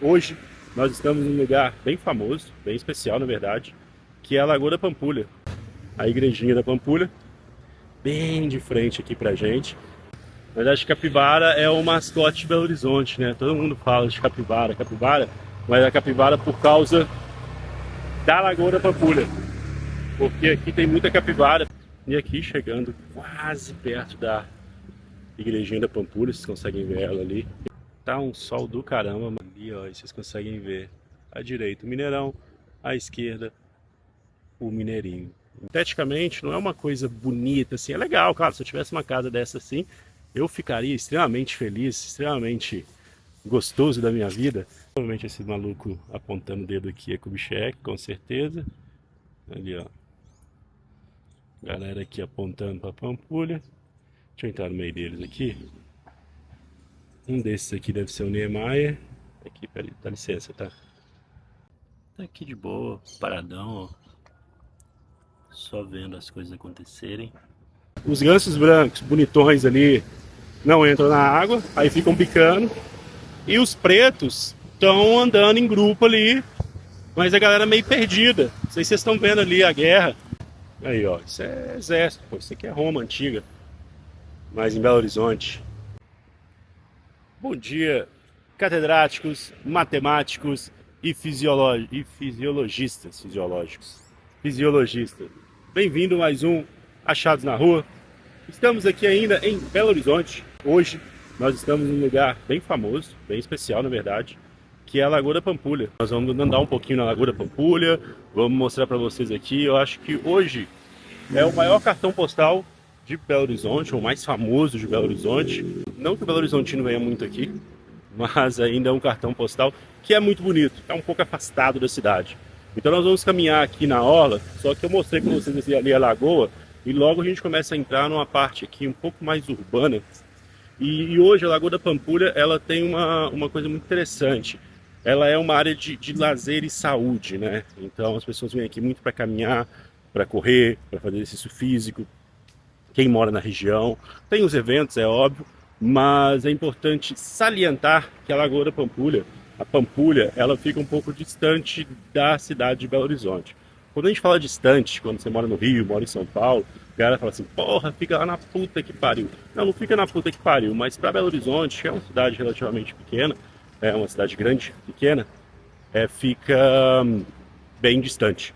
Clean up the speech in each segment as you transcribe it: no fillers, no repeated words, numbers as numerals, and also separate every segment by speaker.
Speaker 1: Hoje nós estamos em um lugar bem famoso, bem especial na verdade, que é a Lagoa da Pampulha. A igrejinha da Pampulha, bem de frente aqui pra gente. Na verdade, capivara é o mascote de Belo Horizonte, né? Todo mundo fala de capivara, mas a capivara por causa da Lagoa da Pampulha. Porque aqui tem muita capivara. E aqui chegando quase perto da igrejinha da Pampulha, vocês conseguem ver ela ali. Tá um sol do caramba, mano. Ali, ó, e vocês conseguem ver à direita o Mineirão, à esquerda o Mineirinho. Esteticamente não é uma coisa bonita assim, é legal, claro, se eu tivesse uma casa dessa assim, eu ficaria extremamente feliz, extremamente gostoso da minha vida. Provavelmente esse maluco apontando o dedo aqui é Kubitschek, com certeza. Ali, ó. Galera aqui apontando para Pampulha. Deixa eu entrar no meio deles aqui. Um desses aqui deve ser o Niemeyer. Aqui, peraí, dá licença, tá? Tá aqui de boa, paradão, ó. Só vendo as coisas acontecerem. Os gansos brancos, bonitões ali, não entram na água, aí ficam picando. E os pretos estão andando em grupo ali, mas a galera meio perdida. Não sei se vocês estão vendo ali a guerra. Aí, ó, isso é exército, pô, isso aqui é Roma antiga, mas em Belo Horizonte. Bom dia, catedráticos, matemáticos e fisiologistas fisiológicos. Fisiologistas. Bem-vindo a mais um Achados na Rua. Estamos aqui ainda em Belo Horizonte. Hoje nós estamos em um lugar bem famoso, bem especial na verdade, que é a Lagoa da Pampulha. Nós vamos andar um pouquinho na Lagoa da Pampulha, vamos mostrar para vocês aqui. Eu acho que hoje é o maior cartão postal de Belo Horizonte, ou mais famoso de Belo Horizonte. Não que o Belo Horizontino venha muito aqui, mas ainda é um cartão postal que é muito bonito, é um pouco afastado da cidade. Então nós vamos caminhar aqui na orla, só que eu mostrei para vocês ali a lagoa, e logo a gente começa a entrar numa parte aqui um pouco mais urbana. E hoje a Lagoa da Pampulha ela tem uma coisa muito interessante. Ela é uma área de lazer e saúde, né? Então as pessoas vêm aqui muito para caminhar, para correr, para fazer exercício físico. Quem mora na região, tem os eventos, é óbvio, mas é importante salientar que a Lagoa da Pampulha, a Pampulha, ela fica um pouco distante da cidade de Belo Horizonte. Quando a gente fala distante, quando você mora no Rio, mora em São Paulo, a galera fala assim, porra, fica lá na puta que pariu. Não, não fica na puta que pariu, mas para Belo Horizonte, que é uma cidade relativamente pequena, é uma cidade grande, pequena, fica bem distante.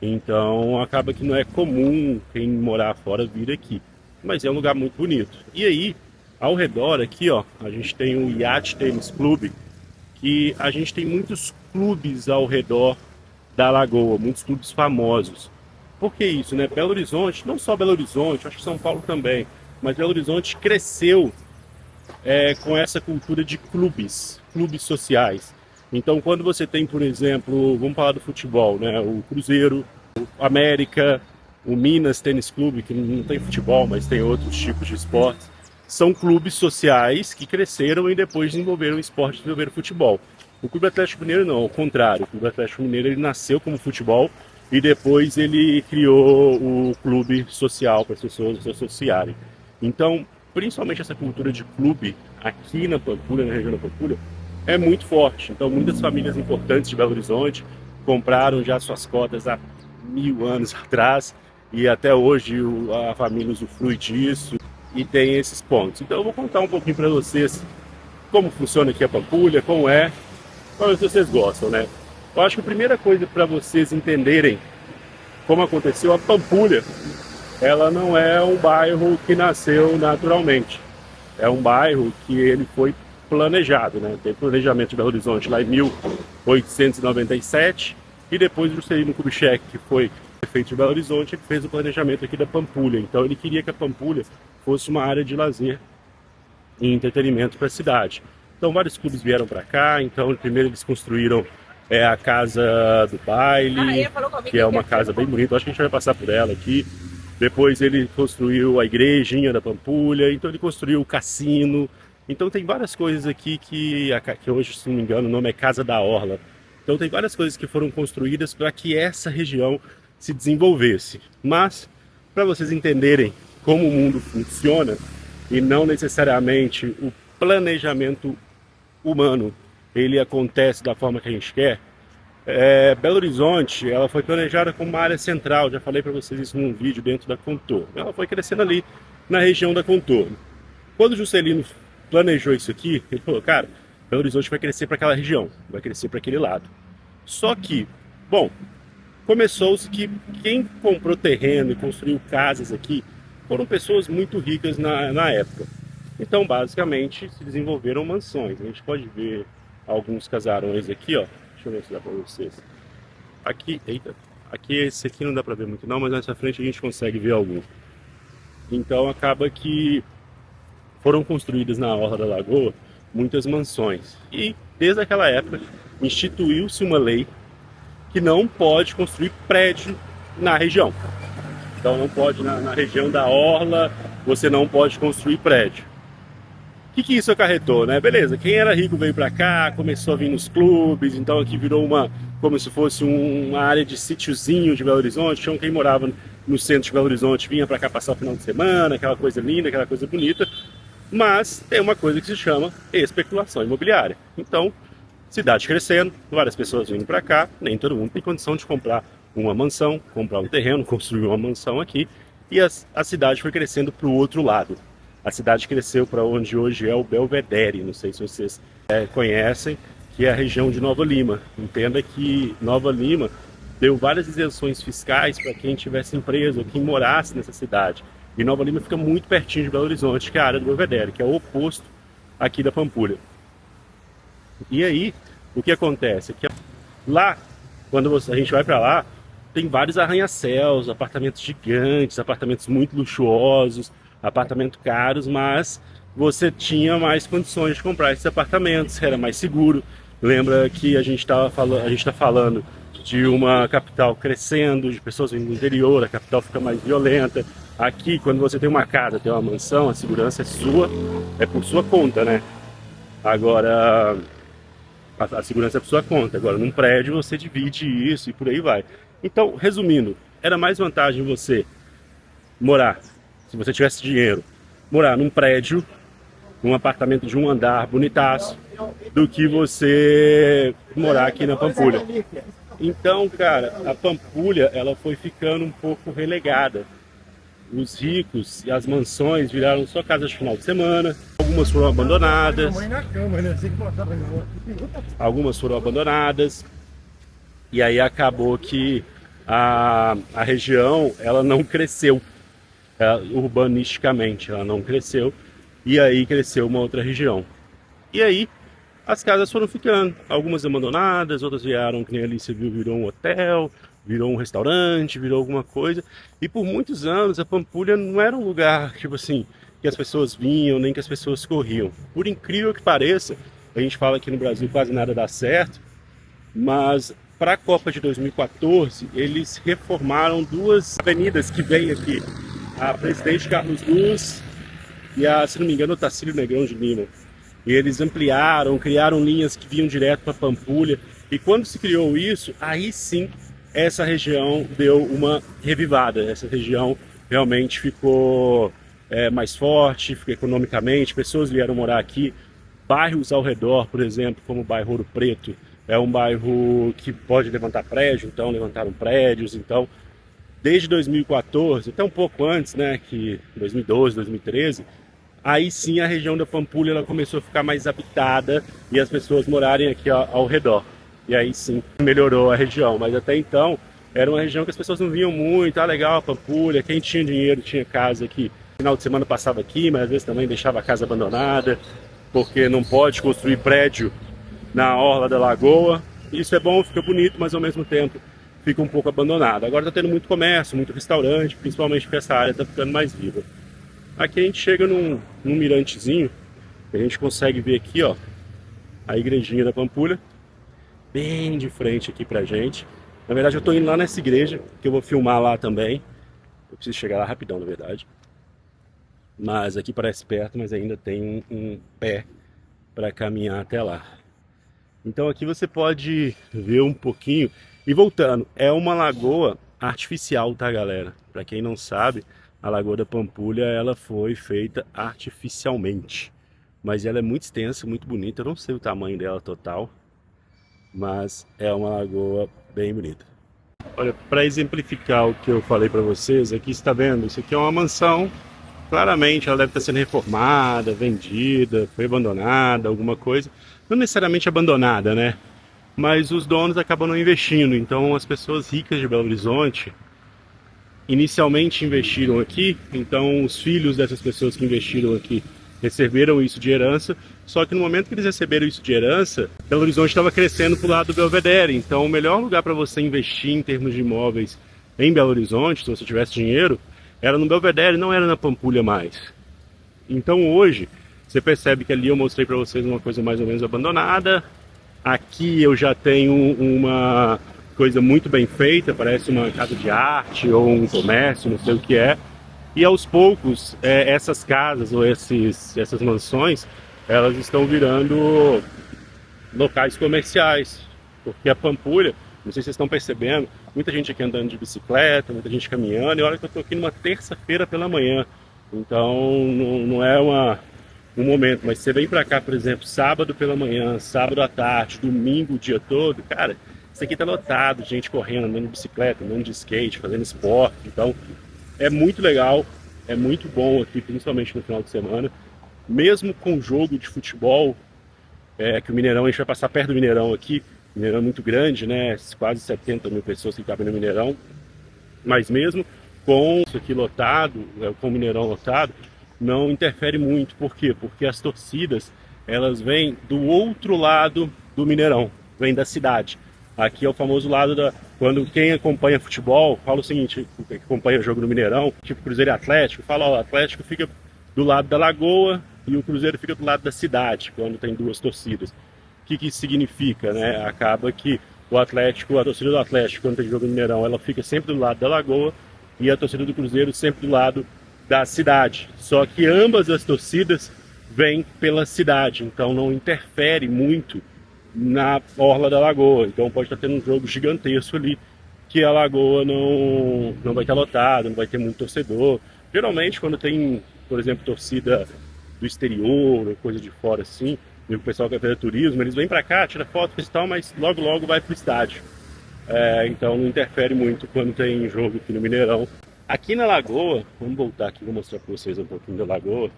Speaker 1: Então acaba que não é comum quem morar fora vir aqui, mas é um lugar muito bonito. E aí, ao redor aqui, ó, a gente tem o Yacht Tênis Clube, que a gente tem muitos clubes ao redor da lagoa, muitos clubes famosos. Por que isso, né? Belo Horizonte, não só Belo Horizonte, acho que São Paulo também, mas Belo Horizonte cresceu com essa cultura de clubes, clubes sociais. Então, quando você tem, por exemplo, vamos falar do futebol, né? O Cruzeiro, o América, o Minas Tênis Clube, que não tem futebol, mas tem outros tipos de esportes, são clubes sociais que cresceram e depois desenvolveram esporte, desenvolveram futebol. O Clube Atlético Mineiro não, ao contrário. O Clube Atlético Mineiro ele nasceu como futebol e depois ele criou o clube social para as pessoas se associarem. Então, principalmente essa cultura de clube aqui na Pampulha, na região da Pampulha, é muito forte. Então, muitas famílias importantes de Belo Horizonte compraram já suas cotas há 1000 anos atrás e até hoje a família usufrui disso e tem esses pontos. Então, eu vou contar um pouquinho para vocês como funciona aqui a Pampulha, como é, para ver se vocês gostam, né? Eu acho que a primeira coisa para vocês entenderem como aconteceu a Pampulha, ela não é um bairro que nasceu naturalmente. É um bairro que ele foi planejado, né? Teve planejamento de Belo Horizonte lá em 1897 e depois o Juscelino Kubitschek, que foi prefeito de Belo Horizonte, ele fez o planejamento aqui da Pampulha. Então ele queria que a Pampulha fosse uma área de lazer e entretenimento para a cidade. Então vários clubes vieram para cá. Então primeiro eles construíram a casa do baile, que é uma casa bem bonita. Acho que a gente vai passar por ela aqui. Depois ele construiu a igrejinha da Pampulha, então ele construiu o cassino. Então tem várias coisas aqui que hoje, se não me engano, o nome é Casa da Orla. Então tem várias coisas que foram construídas para que essa região se desenvolvesse. Mas, para vocês entenderem como o mundo funciona, e não necessariamente o planejamento humano ele acontece da forma que a gente quer. Belo Horizonte, ela foi planejada como uma área central, já falei para vocês isso num vídeo dentro da Contorno. Ela foi crescendo ali na região da Contorno. Quando o Juscelino planejou isso aqui, ele falou, cara, Belo Horizonte vai crescer para aquela região, vai crescer para aquele lado. Só que, bom, começou-se que quem comprou terreno e construiu casas aqui foram pessoas muito ricas na época. Então, basicamente, se desenvolveram mansões. A gente pode ver alguns casarões aqui, ó. Deixa eu ver se dá para vocês. Aqui, eita, aqui esse aqui não dá para ver muito não, mas nessa frente a gente consegue ver algum. Então acaba que foram construídas na orla da lagoa muitas mansões. E desde aquela época instituiu-se uma lei que não pode construir prédio na região. Então não pode, na região da orla, você não pode construir prédio. O que isso acarretou, né? Beleza, quem era rico veio para cá, começou a vir nos clubes, então aqui virou como se fosse uma área de sítiozinho de Belo Horizonte. Então quem morava no centro de Belo Horizonte vinha para cá passar o final de semana, aquela coisa linda, aquela coisa bonita. Mas tem uma coisa que se chama especulação imobiliária. Então, cidade crescendo, várias pessoas vindo para cá, nem todo mundo tem condição de comprar uma mansão, comprar um terreno, construir uma mansão aqui, e a cidade foi crescendo para o outro lado. A cidade cresceu para onde hoje é o Belvedere, não sei se vocês conhecem, que é a região de Nova Lima. Entenda que Nova Lima deu várias isenções fiscais para quem tivesse empresa ou quem morasse nessa cidade. E Nova Lima fica muito pertinho de Belo Horizonte, que é a área do Belvedere, que é o oposto aqui da Pampulha. E aí, o que acontece? Que lá, quando a gente vai para lá, tem vários arranha-céus, apartamentos gigantes, apartamentos muito luxuosos, apartamentos caros, mas você tinha mais condições de comprar esses apartamentos, era mais seguro. Lembra que a gente está falando de uma capital crescendo, de pessoas vindo do interior, a capital fica mais violenta. Aqui, quando você tem uma casa, tem uma mansão, a segurança é sua, é por sua conta, né? Agora, a segurança é por sua conta. Agora, num prédio, você divide isso e por aí vai. Então, resumindo, era mais vantagem você morar, se você tivesse dinheiro, morar num prédio, num apartamento de um andar bonitaço, do que você morar aqui na Pampulha. Então, cara, a Pampulha, ela foi ficando um pouco relegada. Os ricos e as mansões viraram só casas de final de semana. Algumas foram abandonadas. E aí acabou que a região ela não cresceu urbanisticamente, ela não cresceu. E aí cresceu uma outra região. E aí as casas foram ficando, algumas abandonadas, outras vieram, que nem ali você viu, virou um hotel, virou um restaurante, virou alguma coisa. E por muitos anos a Pampulha não era um lugar, tipo assim, que as pessoas vinham, nem que as pessoas corriam. Por incrível que pareça, a gente fala que no Brasil quase nada dá certo, mas para a Copa de 2014, eles reformaram duas avenidas que vêm aqui. A Presidente Carlos Luz e a, se não me engano, o Tacílio Negrão de Lima. E eles ampliaram, criaram linhas que vinham direto para Pampulha. E quando se criou isso, aí sim essa região deu uma revivada. Essa região realmente ficou mais forte, ficou economicamente. Pessoas vieram morar aqui. Bairros ao redor, por exemplo, como o bairro Ouro Preto, é um bairro que pode levantar prédio, então levantaram prédios. Então, desde 2014, até um pouco antes, né, que 2012, 2013, aí sim a região da Pampulha ela começou a ficar mais habitada e as pessoas morarem aqui ao redor. E aí sim melhorou a região, mas até então era uma região que as pessoas não vinham muito. Ah, legal, a Pampulha, quem tinha dinheiro tinha casa aqui. Final de semana passava aqui, mas às vezes também deixava a casa abandonada, porque não pode construir prédio na orla da lagoa. Isso é bom, fica bonito, mas ao mesmo tempo fica um pouco abandonado. Agora está tendo muito comércio, muito restaurante, principalmente porque essa área está ficando mais viva. Aqui a gente chega num mirantezinho, a gente consegue ver aqui, ó, a igrejinha da Pampulha, bem de frente aqui pra gente. Na verdade eu tô indo lá nessa igreja, que eu vou filmar lá também. Eu preciso chegar lá rapidão, na verdade. Mas aqui parece perto, mas ainda tem um pé para caminhar até lá. Então aqui você pode ver um pouquinho. E voltando, é uma lagoa artificial, tá, galera? Para quem não sabe, a Lagoa da Pampulha ela foi feita artificialmente. mas ela é muito extensa, muito bonita. Eu não sei o tamanho dela total, mas é uma lagoa bem bonita. Olha, para exemplificar o que eu falei para vocês, aqui está vendo, isso aqui é uma mansão. Claramente ela deve estar sendo reformada, vendida, foi abandonada, alguma coisa. Não necessariamente abandonada, né? Mas os donos acabam não investindo. Então as pessoas ricas de Belo Horizonte inicialmente investiram aqui. Então os filhos dessas pessoas que investiram aqui receberam isso de herança. Só que no momento que eles receberam isso de herança, Belo Horizonte estava crescendo para o lado do Belvedere. Então o melhor lugar para você investir em termos de imóveis em Belo Horizonte, se você tivesse dinheiro, era no Belvedere, não era na Pampulha mais. Então hoje, você percebe que ali eu mostrei para vocês uma coisa mais ou menos abandonada. Aqui eu já tenho uma coisa muito bem feita, parece uma casa de arte ou um comércio, não sei o que é. E aos poucos, essas casas ou essas mansões, elas estão virando locais comerciais. Porque a Pampulha, não sei se vocês estão percebendo, muita gente aqui andando de bicicleta, muita gente caminhando, e olha que eu estou aqui numa terça-feira pela manhã. Então não é um momento, mas você vem pra cá, por exemplo, sábado pela manhã, sábado à tarde, domingo o dia todo, cara, isso aqui tá lotado, gente correndo, andando de bicicleta, andando de skate, fazendo esporte. Então é muito legal, é muito bom aqui, principalmente no final de semana. Mesmo com jogo de futebol, que o Mineirão, a gente vai passar perto do Mineirão aqui, o Mineirão é muito grande, né, quase 70 mil pessoas que cabem no Mineirão, mas mesmo com isso aqui lotado, com o Mineirão lotado, não interfere muito. Por quê? Porque as torcidas, elas vêm do outro lado do Mineirão, vêm da cidade. Aqui é o famoso lado da... Quando quem acompanha futebol, fala o seguinte, que acompanha o jogo no Mineirão, tipo Cruzeiro e Atlético, fala, ó, o Atlético fica do lado da lagoa e o Cruzeiro fica do lado da cidade, quando tem duas torcidas. O que isso significa, né? Acaba que o Atlético, a torcida do Atlético, quando tem jogo no Mineirão, ela fica sempre do lado da lagoa, e a torcida do Cruzeiro sempre do lado da cidade. Só que ambas as torcidas vêm pela cidade, então não interfere muito na orla da lagoa. Então pode estar tendo um jogo gigantesco ali, que a lagoa não vai estar lotada, não vai ter muito torcedor. Geralmente quando tem, por exemplo, torcida do exterior, ou coisa de fora assim, o pessoal que vai fazer turismo, eles vêm para cá, tira foto e tal, mas logo vai pro estádio. Então não interfere muito quando tem jogo aqui no Mineirão. Aqui na lagoa, vamos voltar aqui, vou mostrar para vocês um pouquinho da lagoa.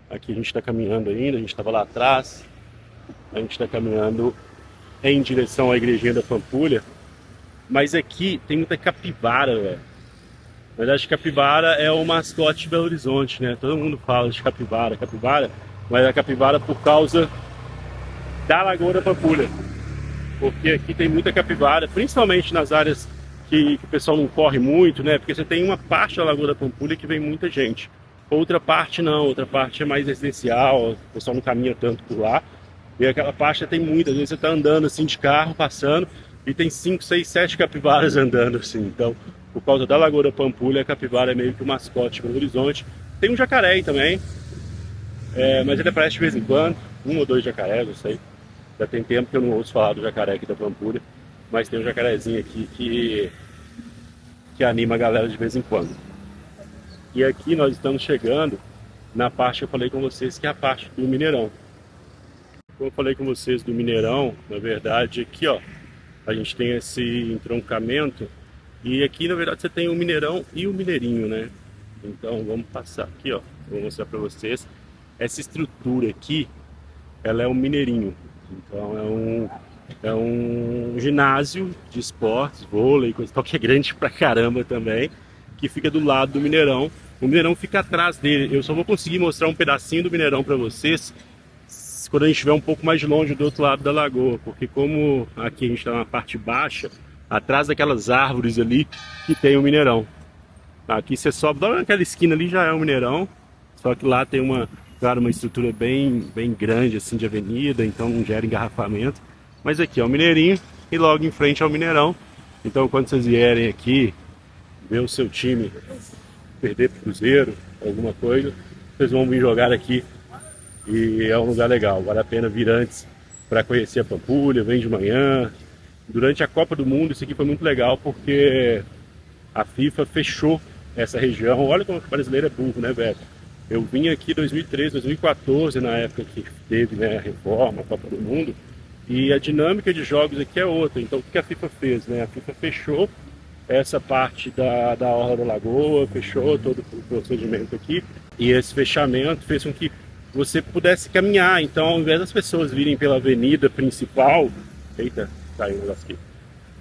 Speaker 1: Aqui a gente está caminhando ainda, a gente estava lá atrás. A gente está caminhando em direção à igrejinha da Pampulha. Mas aqui tem muita capivara, velho. Na verdade, capivara é o mascote de Belo Horizonte, né? Todo mundo fala de capivara, mas a capivara por causa da Lagoa da Pampulha. Porque aqui tem muita capivara, principalmente nas áreas que o pessoal não corre muito, né? Porque você tem uma parte da Lagoa da Pampulha que vem muita gente. Outra parte não, outra parte é mais residencial, o pessoal não caminha tanto por lá. E aquela parte tem muita, às vezes você está andando assim de carro, passando, e tem 5, 6, 7 capivaras andando assim. Então, por causa da Lagoa da Pampulha, a capivara é meio que o mascote de Belo Horizonte. Tem um jacaré aí também, mas ele aparece de vez em quando, 1 ou 2 jacarés, não sei. Já tem tempo que eu não ouço falar do jacaré aqui da Pampulha, mas tem um jacarezinho aqui que anima a galera de vez em quando. E aqui nós estamos chegando na parte que eu falei com vocês, que é a parte do Mineirão. Como eu falei com vocês do Mineirão, na verdade aqui ó, a gente tem esse entroncamento, e aqui na verdade você tem o Mineirão e o Mineirinho, né? Então vamos passar aqui ó, vou mostrar para vocês. Essa estrutura aqui, ela é um Mineirinho. Então é um ginásio de esportes, vôlei, coisa tal, que é grande pra caramba também, que fica do lado do Mineirão. O Mineirão fica atrás dele. Eu só vou conseguir mostrar um pedacinho do Mineirão para vocês quando a gente estiver um pouco mais longe do outro lado da lagoa, porque como aqui a gente está na parte baixa, atrás daquelas árvores ali que tem o Mineirão. Aqui você sobe, lá naquela esquina ali já é o Mineirão, só que lá tem uma estrutura bem grande assim de avenida, então não gera engarrafamento. Mas aqui é o Mineirinho e logo em frente é o Mineirão. Então quando vocês vierem aqui ver o seu time perder pro Cruzeiro, alguma coisa, vocês vão vir jogar aqui. E é um lugar legal, vale a pena vir antes para conhecer a Pampulha, vem de manhã. Durante a Copa do Mundo isso aqui foi muito legal porque a FIFA fechou essa região. Olha como o brasileiro é burro, né, velho? Eu vim aqui em 2013, 2014, na época que teve, né, a reforma, a Copa do Mundo, e a dinâmica de jogos aqui é outra. Então o que a FIFA fez? Né? A FIFA fechou essa parte da Orla da Lagoa, fechou todo o procedimento aqui, e esse fechamento fez com que você pudesse caminhar. Então, ao invés das pessoas virem pela avenida principal, eita, caiu um negócio aqui,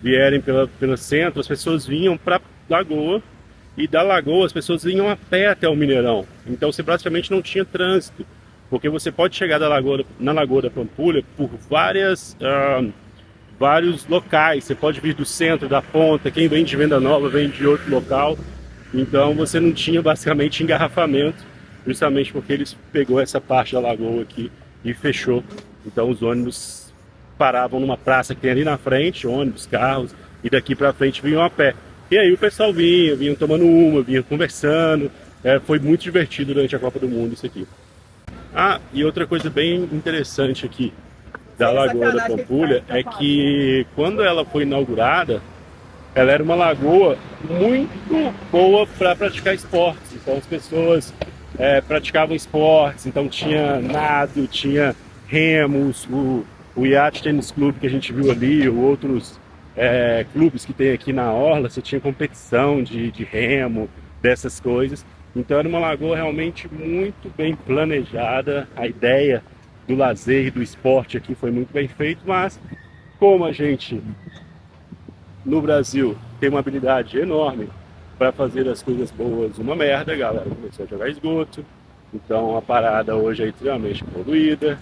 Speaker 1: vierem pelo centro, as pessoas vinham para Lagoa, e da Lagoa as pessoas vinham a pé até o Mineirão. Então você praticamente não tinha trânsito, porque você pode chegar na Lagoa da Pampulha por vários locais. Você pode vir do centro, da ponta, quem vem de Venda Nova vem de outro local. Então você não tinha basicamente engarrafamento, justamente porque eles pegou essa parte da lagoa aqui e fechou. Então os ônibus paravam numa praça que tem ali na frente, ônibus, carros, e daqui para frente vinham a pé. E aí o pessoal vinha tomando uma, vinha conversando. Foi muito divertido durante a Copa do Mundo isso aqui. Ah, e outra coisa bem interessante aqui da Lagoa da Pampulha é que quando ela foi inaugurada, ela era uma lagoa muito boa para praticar esportes. Então as pessoas praticavam esportes, então tinha nado, tinha remos, o Yacht Tennis Club que a gente viu ali, ou outros clubes que tem aqui na Orla, você tinha competição de remo, dessas coisas. Então era uma lagoa realmente muito bem planejada. A ideia do lazer e do esporte aqui foi muito bem feito, mas como a gente no Brasil tem uma habilidade enorme para fazer as coisas boas uma merda, a galera começou a jogar esgoto. Então a parada hoje é extremamente poluída.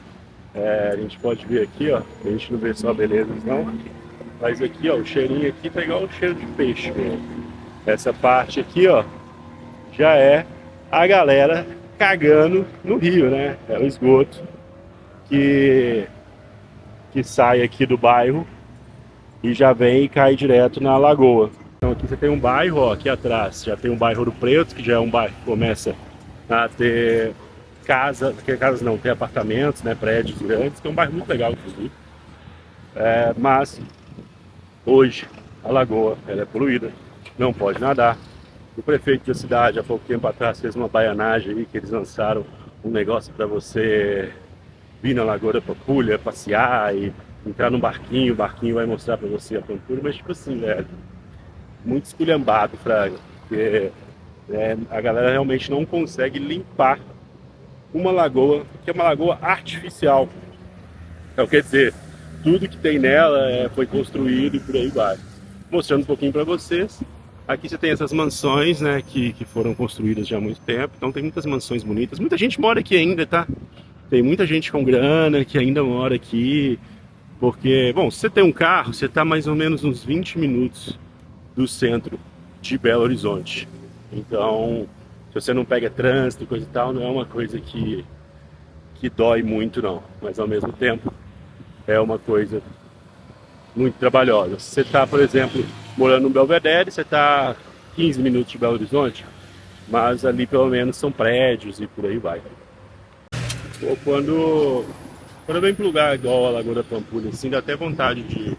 Speaker 1: A gente pode ver aqui, ó, a gente não vê só belezas não, mas aqui, ó, o cheirinho aqui tá igual o cheiro de peixe mesmo. Essa parte aqui, ó, já é a galera cagando no rio, né? É o esgoto que sai aqui do bairro e já vem e cai direto na lagoa. Então aqui você tem um bairro, ó, aqui atrás já tem um bairro Ouro Preto, que já é um bairro que começa a ter casas não, tem apartamentos, né, prédios grandes, que é um bairro muito legal, inclusive. Mas hoje a lagoa ela é poluída, não pode nadar. O prefeito da cidade, há pouco tempo atrás, fez uma baianagem aí, que eles lançaram um negócio para você vir na Lagoa da Pampulha, passear e entrar num barquinho, o barquinho vai mostrar para você a Pampulha, mas tipo assim, velho, muito esculhambado, fraga, porque a galera realmente não consegue limpar uma lagoa, que é uma lagoa artificial. Então, quer dizer, tudo que tem nela foi construído e por aí vai. Mostrando um pouquinho para vocês. Aqui você tem essas mansões, né, que foram construídas já há muito tempo. Então tem muitas mansões bonitas. Muita gente mora aqui ainda, tá? Tem muita gente com grana que ainda mora aqui. Porque, bom, se você tem um carro, você está mais ou menos uns 20 minutos do centro de Belo Horizonte. Então, se você não pega trânsito e coisa e tal, não é uma coisa que dói muito, não. Mas ao mesmo tempo, é uma coisa muito trabalhosa. Se você está, por exemplo, morando no Belvedere, você está 15 minutos de Belo Horizonte, mas ali pelo menos são prédios e por aí vai. Pô, quando eu venho para um lugar igual a Lagoa da Pampulha, assim, dá até vontade de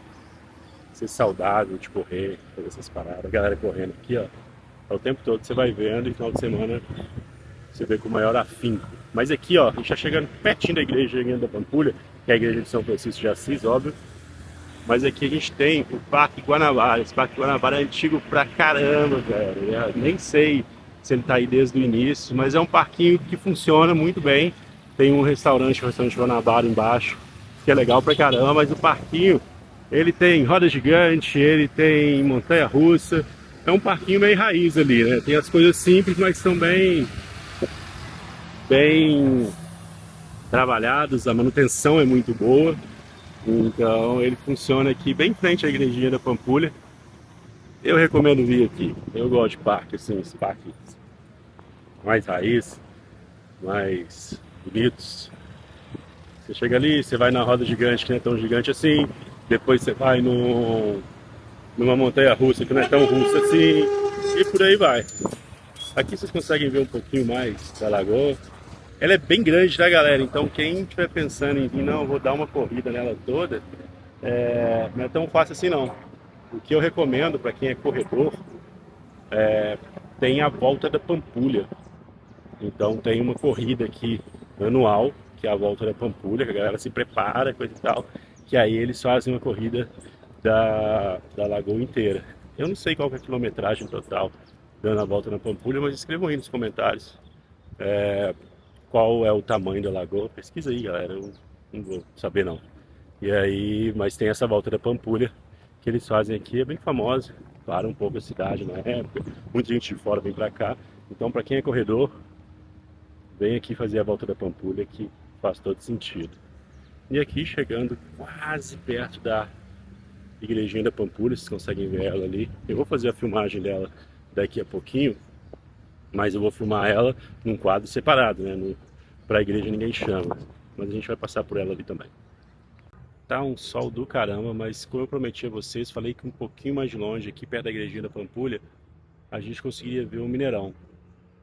Speaker 1: ser saudável, de correr, fazer essas paradas. A galera correndo aqui, ó, o tempo todo você vai vendo, e no final de semana você vê com o maior afinco. Mas aqui, ó, a gente tá chegando pertinho da igreja da Pampulha, que é a igreja de São Francisco de Assis, óbvio. Mas aqui a gente tem o Parque Guanabara. Esse Parque Guanabara é antigo pra caramba, velho. Eu nem sei se ele tá aí desde o início, mas é um parquinho que funciona muito bem. Tem um restaurante, o restaurante Guanabara embaixo, que é legal pra caramba, mas o parquinho, ele tem roda gigante, ele tem montanha-russa. É um parquinho meio raiz ali, né? Tem as coisas simples, mas são bem trabalhadas, a manutenção é muito boa. Então ele funciona aqui bem em frente à igrejinha da Pampulha. Eu recomendo vir aqui. Eu gosto de parque, assim, esse parque mais raiz, mais bonitos. Você chega ali, você vai na roda gigante, que não é tão gigante assim. Depois você vai numa montanha russa, que não é tão russa assim. E por aí vai. Aqui vocês conseguem ver um pouquinho mais da lagoa. Ela é bem grande, tá, galera? Então quem estiver pensando em vir, não, vou dar uma corrida nela toda, não é tão fácil assim não. O que eu recomendo para quem é corredor, tem a volta da Pampulha. Então tem uma corrida aqui anual, que é a Volta da Pampulha, que a galera se prepara, coisa e tal, que aí eles fazem uma corrida da lagoa inteira. Eu não sei qual que é a quilometragem total dando a volta na Pampulha, mas escrevam aí nos comentários qual é o tamanho da lagoa. Pesquisa aí, galera, eu não vou saber não. E aí, mas tem essa volta da Pampulha que eles fazem aqui, é bem famosa, para um pouco a cidade na época, muita gente de fora vem pra cá. Então, para quem é corredor, vem aqui fazer a volta da Pampulha, que faz todo sentido. E aqui, chegando quase perto da igrejinha da Pampulha, vocês conseguem ver ela ali. Eu vou fazer a filmagem dela daqui a pouquinho, mas eu vou filmar ela num quadro separado, né? Pra igreja ninguém chama, mas a gente vai passar por ela ali também. Tá um sol do caramba, mas como eu prometi a vocês, falei que um pouquinho mais longe, aqui perto da igrejinha da Pampulha, a gente conseguiria ver o Mineirão.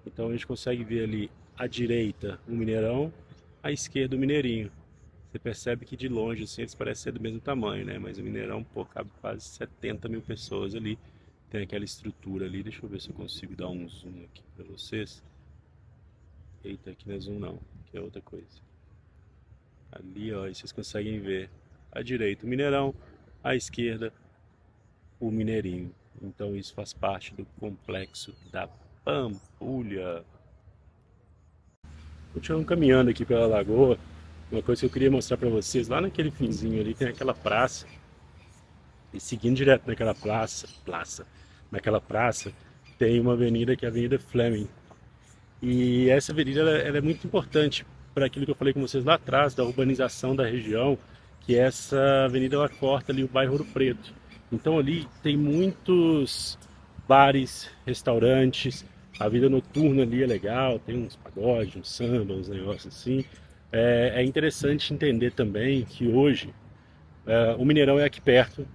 Speaker 1: Então a gente consegue ver ali à direita o Mineirão, à esquerda o Mineirinho. Você percebe que de longe assim, eles parecem ser do mesmo tamanho, né? Mas o Mineirão, pô, cabe quase 70 mil pessoas ali. Tem aquela estrutura ali. Deixa eu ver se eu consigo dar um zoom aqui pra vocês. Eita, aqui não é zoom não, que é outra coisa. Ali, ó, e vocês conseguem ver à direita o Mineirão, à esquerda o Mineirinho. Então isso faz parte do complexo da Pampulha. Continuando caminhando aqui pela lagoa, uma coisa que eu queria mostrar para vocês, lá naquele finzinho ali tem aquela praça, e seguindo direto naquela naquela praça, tem uma avenida que é a Avenida Fleming. E essa avenida ela é muito importante para aquilo que eu falei com vocês lá atrás, da urbanização da região, que essa avenida ela corta ali o bairro Ouro Preto. Então ali tem muitos bares, restaurantes, a vida noturna ali é legal, tem uns pagodes, uns samba, uns negócios assim. É interessante entender também que hoje o Mineirão é aqui perto,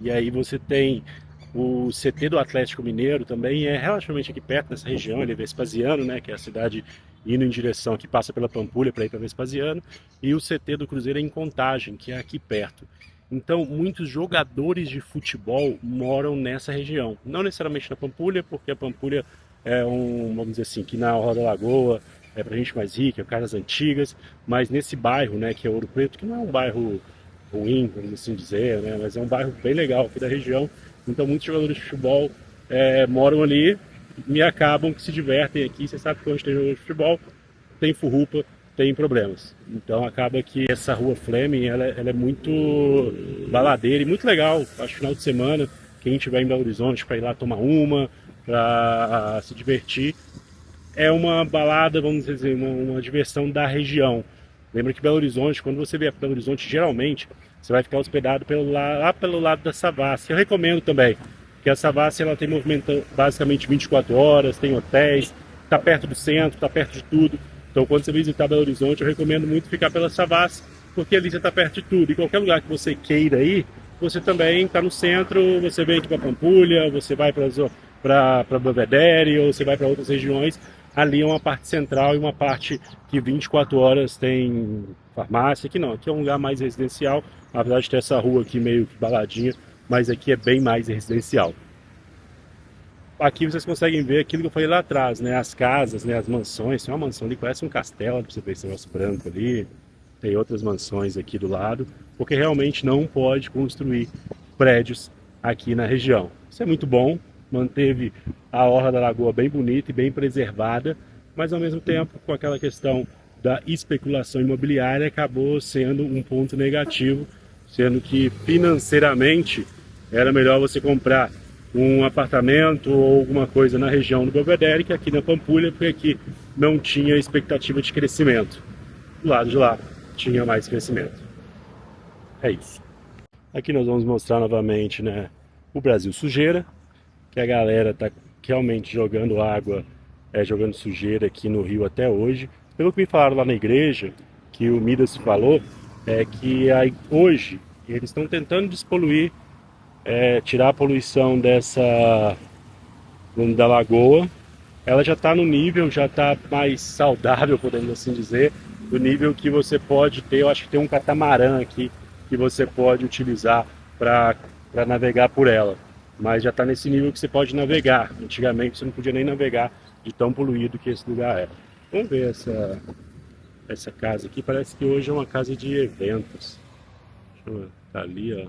Speaker 1: e aí você tem o CT do Atlético Mineiro também é relativamente aqui perto, nessa região, ele é Vespasiano, né, que é a cidade indo em direção, que passa pela Pampulha para ir para Vespasiano, e o CT do Cruzeiro é em Contagem, que é aqui perto. Então, muitos jogadores de futebol moram nessa região. Não necessariamente na Pampulha, porque a Pampulha é vamos dizer assim, que na Orla da Lagoa é pra gente mais rica, é casas antigas, mas nesse bairro, né, que é Ouro Preto, que não é um bairro ruim, vamos assim dizer, né, mas é um bairro bem legal aqui da região. Então, muitos jogadores de futebol moram ali e acabam que se divertem aqui. Você sabe que onde tem jogador de futebol, tem furrupa, tem problemas. Então acaba que essa rua Fleming, ela é muito baladeira e muito legal. Acho que final de semana, quem estiver em Belo Horizonte para ir lá tomar uma, para se divertir, é uma balada, vamos dizer, uma diversão da região. Lembra que Belo Horizonte, quando você vier para Belo Horizonte, geralmente você vai ficar hospedado lá pelo lado da Savassi. Eu recomendo também, porque a Savassi ela tem movimento basicamente 24 horas, tem hotéis, está perto do centro, está perto de tudo. Então quando você visitar Belo Horizonte, eu recomendo muito ficar pela Savassi, porque ali você está perto de tudo. E qualquer lugar que você queira ir, você também está no centro, você vem aqui para Pampulha, você vai para Belvedere, ou você vai para outras regiões. Ali é uma parte central e uma parte que 24 horas tem farmácia. Aqui não, aqui é um lugar mais residencial, apesar de ter essa rua aqui meio que baladinha, mas aqui é bem mais residencial. Aqui vocês conseguem ver aquilo que eu falei lá atrás, né? As casas, né? As mansões. Tem uma mansão ali, parece um castelo, pra você ver esse negócio branco ali. Tem outras mansões aqui do lado, porque realmente não pode construir prédios aqui na região. Isso é muito bom, manteve a Orla da Lagoa bem bonita e bem preservada, mas ao mesmo tempo, com aquela questão da especulação imobiliária, acabou sendo um ponto negativo, sendo que financeiramente era melhor você comprar um apartamento ou alguma coisa na região do Belvedere que aqui na Pampulha, porque aqui não tinha expectativa de crescimento. Do lado de lá tinha mais crescimento. É isso. Aqui nós vamos mostrar novamente, né, o Brasil Sujeira, que a galera tá realmente jogando água, jogando sujeira aqui no rio até hoje. Pelo que me falaram lá na igreja, que o Midas falou, é que hoje eles estão tentando despoluir, tirar a poluição da lagoa. Ela já está no nível, já está mais saudável, podemos assim dizer, do nível que você pode ter. Eu acho que tem um catamarã aqui que você pode utilizar para navegar por ela. Mas já está nesse nível que você pode navegar. Antigamente você não podia nem navegar de tão poluído que esse lugar é. Vamos ver essa casa aqui. Parece que hoje é uma casa de eventos. Deixa eu ver. Tá ali, ó.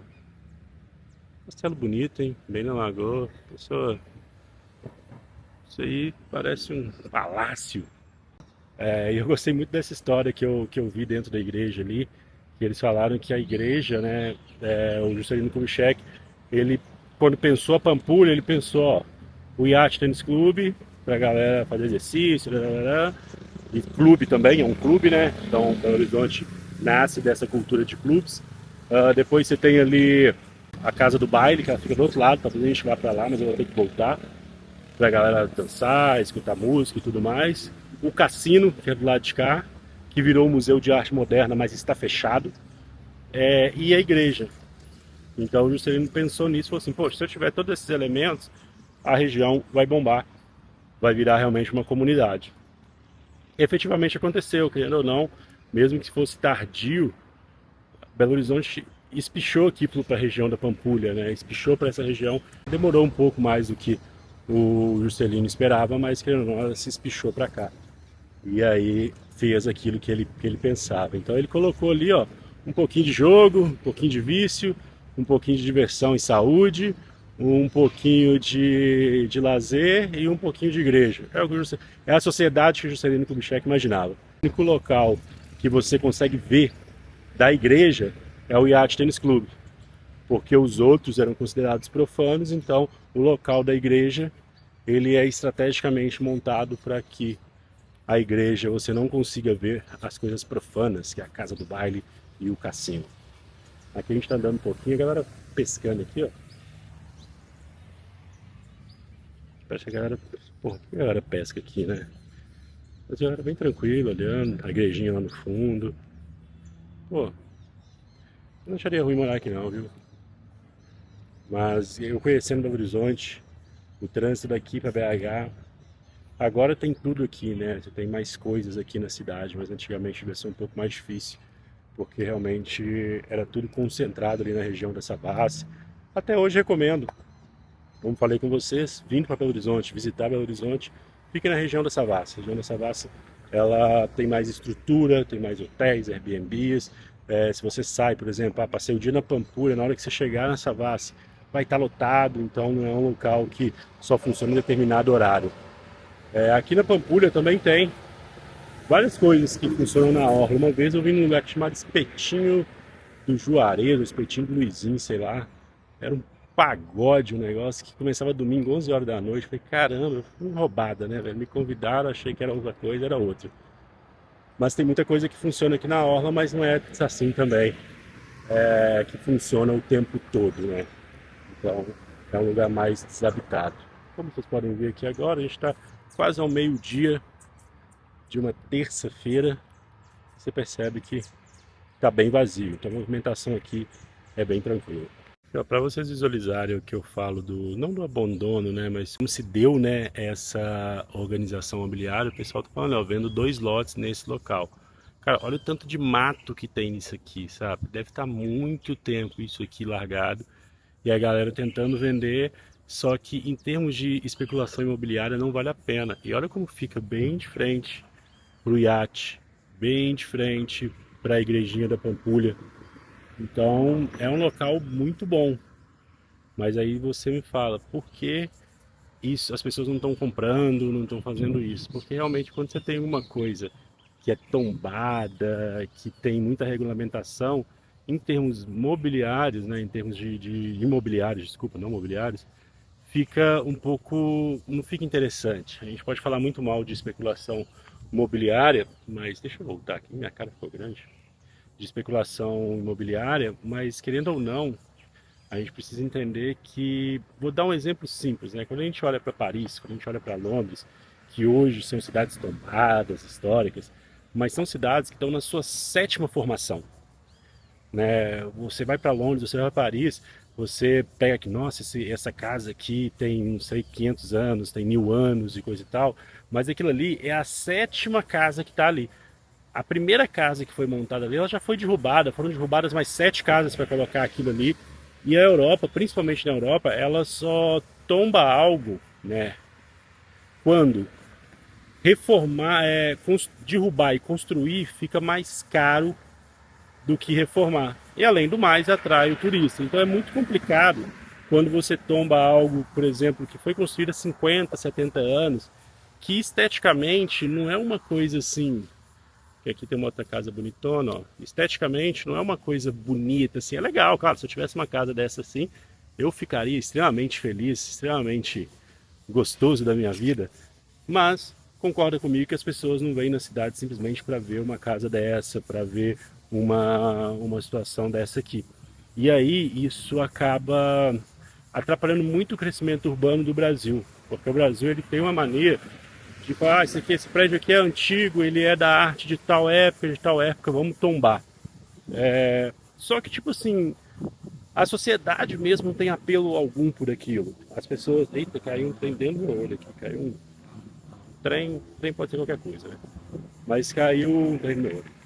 Speaker 1: Castelo bonito, hein? Bem na lagoa. Pessoa, isso aí parece um palácio. E eu gostei muito dessa história que eu vi dentro da igreja ali. Que eles falaram que a igreja, né? O Juscelino Kubitschek, ele, quando pensou a Pampulha, ele pensou, ó, o Iate Tênis Clube, pra galera fazer exercício, e clube também, é um clube, né? Então, Belo Horizonte nasce dessa cultura de clubes. Depois você tem ali a Casa do Baile, que ela fica do outro lado, talvez a gente vá pra lá, mas eu vou ter que voltar pra galera dançar, escutar música e tudo mais. O Cassino, que é do lado de cá, que virou um museu de arte moderna, mas está fechado. E a igreja. Então o Juscelino pensou nisso e falou assim, poxa, se eu tiver todos esses elementos, a região vai bombar, vai virar realmente uma comunidade. E efetivamente aconteceu, querendo ou não, mesmo que fosse tardio, Belo Horizonte espichou aqui para a região da Pampulha, né? Espichou para essa região. Demorou um pouco mais do que o Juscelino esperava, mas querendo ou não, ela se espichou para cá. E aí fez aquilo que ele pensava. Então ele colocou ali, ó, um pouquinho de jogo, um pouquinho de vício, um pouquinho de diversão e saúde, um pouquinho de lazer e um pouquinho de igreja. É a sociedade que o Juscelino Kubitschek imaginava. O único local que você consegue ver da igreja é o Iate Tênis Clube, porque os outros eram considerados profanos, então o local da igreja ele é estrategicamente montado para que a igreja você não consiga ver as coisas profanas, que é a casa do baile e o cassino. Aqui a gente está andando um pouquinho, a galera pescando aqui, ó. Parece que a galera, porra, a galera pesca aqui, né? Mas a galera bem tranquila, olhando, a igrejinha lá no fundo. Pô, eu não acharia ruim morar aqui não, viu? Mas eu conhecendo Belo Horizonte, o trânsito daqui para BH, agora tem tudo aqui, né? Tem mais coisas aqui na cidade, mas antigamente devia ser um pouco mais difícil, porque realmente era tudo concentrado ali na região da Savassi. Até hoje recomendo, como falei com vocês, vindo para Belo Horizonte, visitar Belo Horizonte, fique na região da Savassi. A região da Savassi, ela tem mais estrutura, tem mais hotéis, Airbnbs. Se você sai, por exemplo, passei o dia na Pampulha, na hora que você chegar na Savassi, vai estar lotado, então não é um local que só funciona em determinado horário. Aqui na Pampulha também tem várias coisas que funcionam na orla. Uma vez eu vim num lugar chamado Espetinho do Juareiro, Espetinho do Luizinho, sei lá. Era um pagode, um negócio que começava domingo, 11 horas da noite. Falei, caramba, foi uma roubada, né, velho? Me convidaram, achei que era outra coisa, era outra. Mas tem muita coisa que funciona aqui na orla, mas não é assim também, que funciona o tempo todo, né? Então, é um lugar mais desabitado. Como vocês podem ver aqui agora, a gente está quase ao meio-dia de uma terça-feira. Você percebe que está bem vazio, então a movimentação aqui é bem tranquila. Para vocês visualizarem o que eu falo não do abandono, né, mas como se deu, né, essa organização imobiliária, o pessoal está falando, ó, vendo 2 lotes nesse local. Cara, olha o tanto de mato que tem nisso aqui, sabe? Deve estar muito tempo isso aqui largado e a galera tentando vender, só que em termos de especulação imobiliária não vale a pena. E olha como fica bem de frente para o iate, bem de frente para a igrejinha da Pampulha. Então é um local muito bom. Mas aí você me fala, por que isso, as pessoas não estão comprando, não estão fazendo isso? Porque realmente quando você tem uma coisa que é tombada, que tem muita regulamentação, em termos mobiliários, né, em termos de imobiliários, desculpa, não mobiliários, fica um pouco, não fica interessante. A gente pode falar muito mal de especulação imobiliária, mas deixa eu voltar aqui, minha cara ficou grande, de especulação imobiliária, mas querendo ou não, a gente precisa entender que, vou dar um exemplo simples, né? Quando a gente olha para Paris, quando a gente olha para Londres, que hoje são cidades tombadas, históricas, mas são cidades que estão na sua 7ª formação, né? Você vai para Londres, você vai para Paris, você pega aqui, nossa, essa casa aqui tem, não sei, 500 anos, tem 1000 anos e coisa e tal, mas aquilo ali é a 7ª casa que está ali. A primeira casa que foi montada ali, ela já foi derrubada, foram derrubadas mais 7 casas para colocar aquilo ali. E a Europa, principalmente na Europa, ela só tomba algo, né? Quando? reformar, derrubar e construir fica mais caro do que reformar. E além do mais, atrai o turista. Então é muito complicado quando você tomba algo, por exemplo, que foi construído há 50, 70 anos, que esteticamente não é uma coisa assim, que aqui tem uma outra casa bonitona, ó. Esteticamente não é uma coisa bonita assim, é legal, claro, se eu tivesse uma casa dessa assim, eu ficaria extremamente feliz, extremamente gostoso da minha vida, mas concorda comigo que as pessoas não vêm na cidade simplesmente para ver uma casa dessa, para ver uma situação dessa aqui. E aí isso acaba atrapalhando muito o crescimento urbano do Brasil, porque o Brasil ele tem uma mania de falar, esse prédio aqui é antigo, ele é da arte de tal época, vamos tombar. Só que tipo assim, a sociedade mesmo não tem apelo algum por aquilo. As pessoas, eita, caiu um trem dentro do meu olho aqui, caiu um trem pode ser qualquer coisa, né? Mas caiu um trem no meu olho.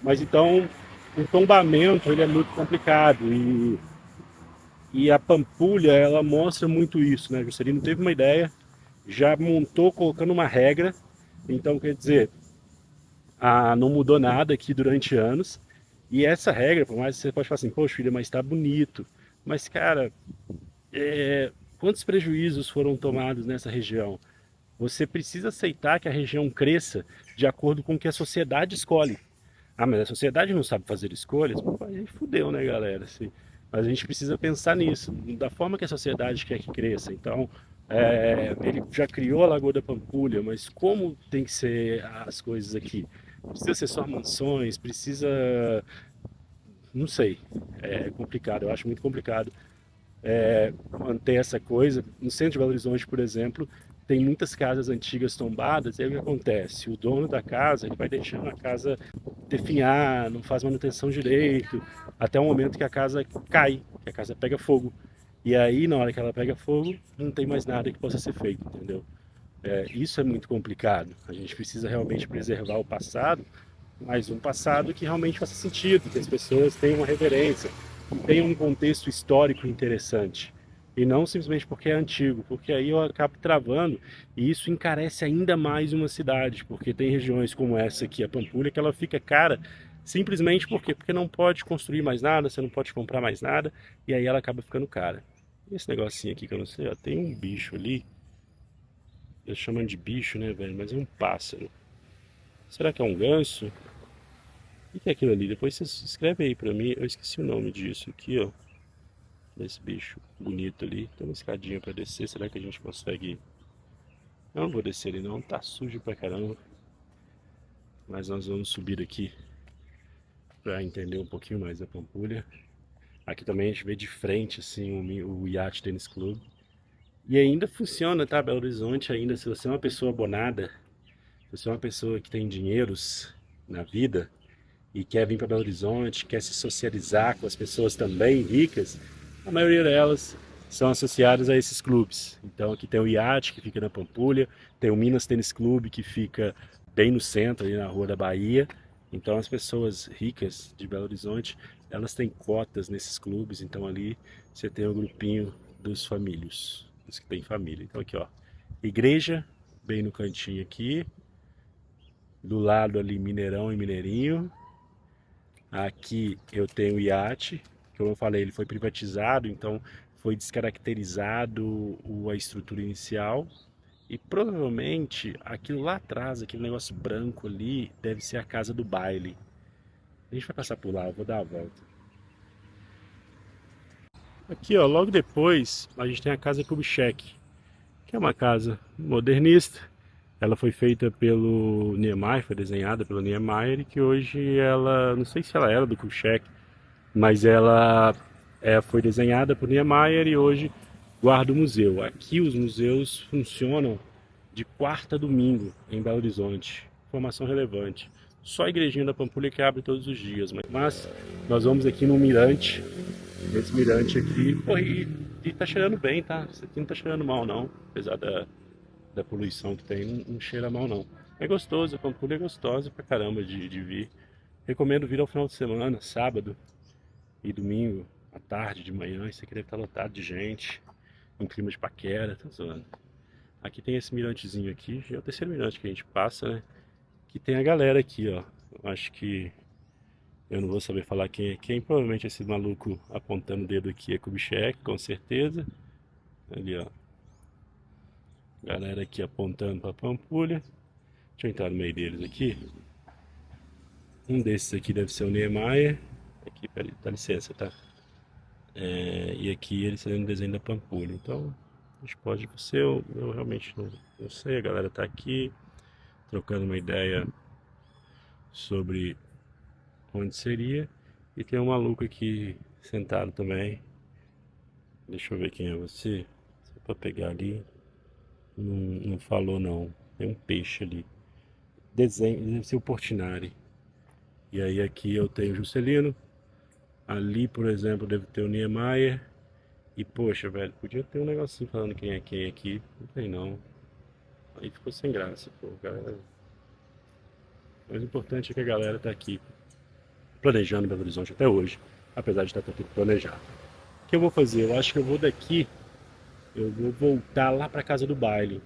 Speaker 1: Mas então, o tombamento ele é muito complicado e a Pampulha ela mostra muito isso, né? Juscelino teve uma ideia, já montou colocando uma regra, então quer dizer, não mudou nada aqui durante anos. E essa regra, por mais que você pode falar assim, poxa filha, mas tá bonito. Mas cara, quantos prejuízos foram tomados nessa região? Você precisa aceitar que a região cresça de acordo com o que a sociedade escolhe. Ah, mas a sociedade não sabe fazer escolhas? Pô, aí fudeu, né, galera? Assim, mas a gente precisa pensar nisso, da forma que a sociedade quer que cresça. Então, ele já criou a Lagoa da Pampulha, mas como tem que ser as coisas aqui? Precisa ser só mansões? Precisa. Não sei. É complicado, eu acho muito complicado manter essa coisa. No centro de Belo Horizonte, por exemplo, tem muitas casas antigas tombadas, e aí o que acontece? O dono da casa ele vai deixando a casa definhar, não faz manutenção direito, até o momento que a casa cai, que a casa pega fogo. E aí, na hora que ela pega fogo, não tem mais nada que possa ser feito, entendeu? Isso é muito complicado. A gente precisa realmente preservar o passado, mas um passado que realmente faça sentido, que as pessoas tenham uma reverência, tenham um contexto histórico interessante. E não simplesmente porque é antigo, porque aí eu acabo travando e isso encarece ainda mais uma cidade, porque tem regiões como essa aqui, a Pampulha, que ela fica cara simplesmente porque não pode construir mais nada, você não pode comprar mais nada, e aí ela acaba ficando cara. Esse negocinho aqui que eu não sei, ó, tem um bicho ali, eles chamam de bicho, né, velho, mas é um pássaro. Será que é um ganso? O que é aquilo ali? Depois você escreve aí pra mim. Eu esqueci o nome disso aqui, ó. Desse bicho bonito ali. Tem uma escadinha pra descer. Será que a gente consegue? Eu não vou descer ali não. Tá sujo pra caramba. Mas nós vamos subir aqui pra entender um pouquinho mais da Pampulha. Aqui também a gente vê de frente assim o Yacht Tennis Club. E ainda funciona, tá? Belo Horizonte ainda. Se você é uma pessoa abonada, se você é uma pessoa que tem dinheiros na vida e quer vir para Belo Horizonte, quer se socializar com as pessoas também ricas, a maioria delas são associadas a esses clubes. Então aqui tem o Iate, que fica na Pampulha, tem o Minas Tênis Clube, que fica bem no centro, ali na Rua da Bahia. Então as pessoas ricas de Belo Horizonte, elas têm cotas nesses clubes, então ali você tem o grupinho dos famílios, dos que têm família. Então aqui ó, igreja, bem no cantinho aqui, do lado ali Mineirão e Mineirinho. Aqui eu tenho o iate, como eu falei, ele foi privatizado, então foi descaracterizado a estrutura inicial. E provavelmente aquilo lá atrás, aquele negócio branco ali, deve ser a casa do baile. A gente vai passar por lá, eu vou dar a volta. Aqui, ó, logo depois, a gente tem a Casa Kubitschek, que é uma casa modernista. Ela foi feita pelo Niemeyer, foi desenhada pelo Niemeyer, e que hoje ela, não sei se ela era do Kubitschek, mas ela foi desenhada por Niemeyer e hoje guarda o museu. Aqui os museus funcionam de quarta a domingo em Belo Horizonte. Informação relevante. Só a igrejinha da Pampulha que abre todos os dias. Mas nós vamos aqui no mirante. Esse mirante aqui. Pô, e tá cheirando bem, tá? Isso aqui não tá cheirando mal não. Apesar da poluição que tem, não cheira mal não. É gostoso, a Pampulha é gostosa pra caramba de vir. Recomendo vir ao final de semana, sábado e domingo, à tarde, de manhã. Isso aqui deve estar lotado de gente, em clima de paquera, tá zoando. Aqui tem esse mirantezinho aqui, já é o terceiro mirante que a gente passa, né? Que tem a galera aqui, ó. Eu acho que eu não vou saber falar quem é quem. Provavelmente esse maluco apontando o dedo aqui é Kubitschek, com certeza. Ali, ó. Galera aqui apontando pra Pampulha. Deixa eu entrar no meio deles aqui. Um desses aqui deve ser o Niemeyer. Aqui, peraí, dá licença, tá? E aqui eles fazendo o desenho da Pampulha. Então, a gente pode ser, eu realmente não sei. A galera tá aqui trocando uma ideia sobre onde seria. E tem um maluco aqui sentado também. Deixa eu ver quem é você. Só pra pegar ali. Não falou não. Tem um peixe ali. Desenho, deve ser o Portinari. E aí aqui eu tenho o Juscelino. Ali, por exemplo, deve ter o Niemeyer. E poxa, velho, podia ter um negocinho falando quem é quem aqui. Não tem não. Aí ficou sem graça, pô, galera. O mais importante é que a galera tá aqui planejando Belo Horizonte até hoje, apesar de estar tudo planejado. O que eu vou fazer? Eu acho que eu vou daqui, eu vou voltar lá pra casa do baile,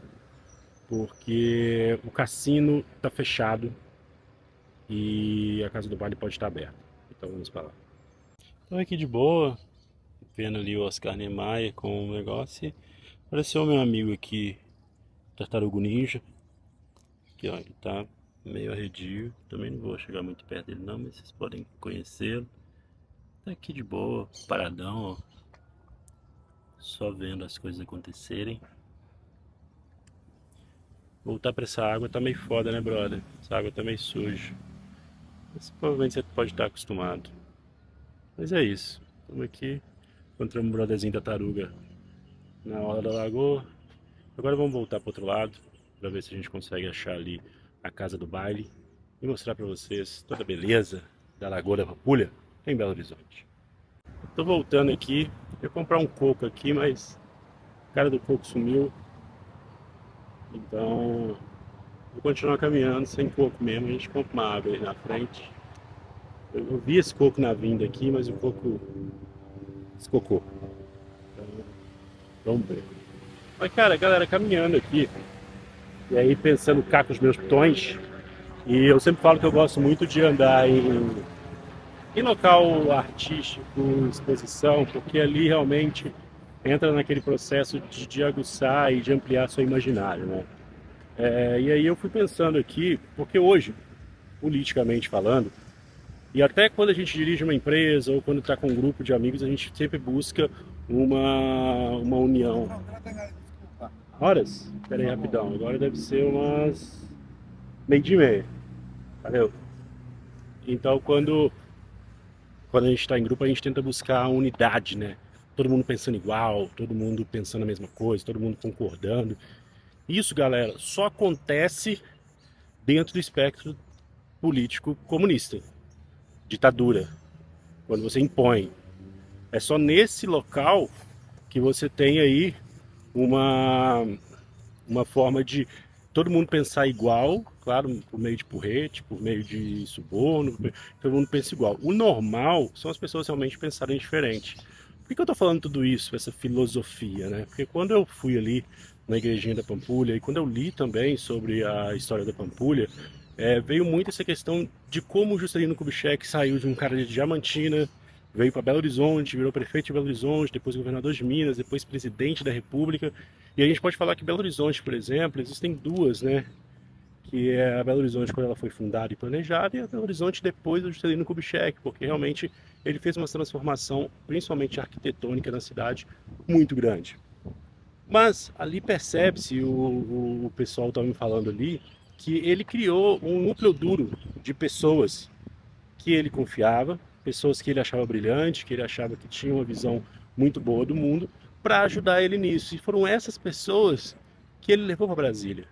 Speaker 1: porque o cassino tá fechado e a casa do baile pode estar aberta. Então vamos para lá. Então aqui de boa, vendo ali o Oscar Niemeyer com o negócio. E apareceu o meu amigo aqui, Tartarugo Ninja. Aqui ó, ele tá meio arredio. Também não vou chegar muito perto dele não, mas vocês podem conhecê-lo. Tá aqui de boa, paradão, ó. Só vendo as coisas acontecerem. Voltar pra essa água tá meio foda, né, brother? Essa água tá meio suja. Mas provavelmente você pode estar acostumado. Mas é isso. Estamos aqui. Encontramos um brotherzinho da taruga na hora da lagoa. Agora vamos voltar pro outro lado para ver se a gente consegue achar ali a casa do baile e mostrar para vocês toda a beleza da Lagoa da Pampulha em Belo Horizonte. Tô voltando aqui. Eu ia comprar um coco aqui, mas o cara do coco sumiu. Então vou continuar caminhando sem coco mesmo. A gente compra uma água aí na frente. Eu vi esse coco na vinda aqui, mas o coco escocou. Então, vamos ver. Mas cara, galera, caminhando aqui. E aí pensando cá com os meus tons. E eu sempre falo que eu gosto muito de andar em local artístico, exposição, porque ali realmente entra naquele processo de aguçar e de ampliar seu imaginário, né? E aí eu fui pensando aqui, porque hoje, politicamente falando, e até quando a gente dirige uma empresa ou quando está com um grupo de amigos, a gente sempre busca uma união. Horas? Espera aí rapidão, agora deve ser umas meio de meia. Valeu. Então quando a gente está em grupo, a gente tenta buscar a unidade, né? Todo mundo pensando igual, todo mundo pensando a mesma coisa, todo mundo concordando. Isso, galera, só acontece dentro do espectro político comunista, ditadura, quando você impõe. É só nesse local que você tem aí uma, uma forma de todo mundo pensar igual, claro, por meio de porrete, por meio de suborno, todo mundo pensa igual. O normal são as pessoas realmente pensarem diferente. Por que eu tô falando tudo isso, essa filosofia, né? Porque quando eu fui ali na igrejinha da Pampulha e quando eu li também sobre a história da Pampulha, veio muito essa questão de como o Juscelino Kubitschek saiu de um cara de Diamantina, veio para Belo Horizonte, virou prefeito de Belo Horizonte, depois governador de Minas, depois presidente da República. E a gente pode falar que Belo Horizonte, por exemplo, existem duas, né? Que é a Belo Horizonte quando ela foi fundada e planejada, e a Belo Horizonte depois do Juscelino Kubitschek, porque realmente ele fez uma transformação, principalmente arquitetônica, na cidade, muito grande. Mas ali percebe-se, o pessoal estava me falando ali, que ele criou um núcleo duro de pessoas que ele confiava, pessoas que ele achava brilhante, que ele achava que tinham uma visão muito boa do mundo, para ajudar ele nisso. E foram essas pessoas que ele levou para Brasília.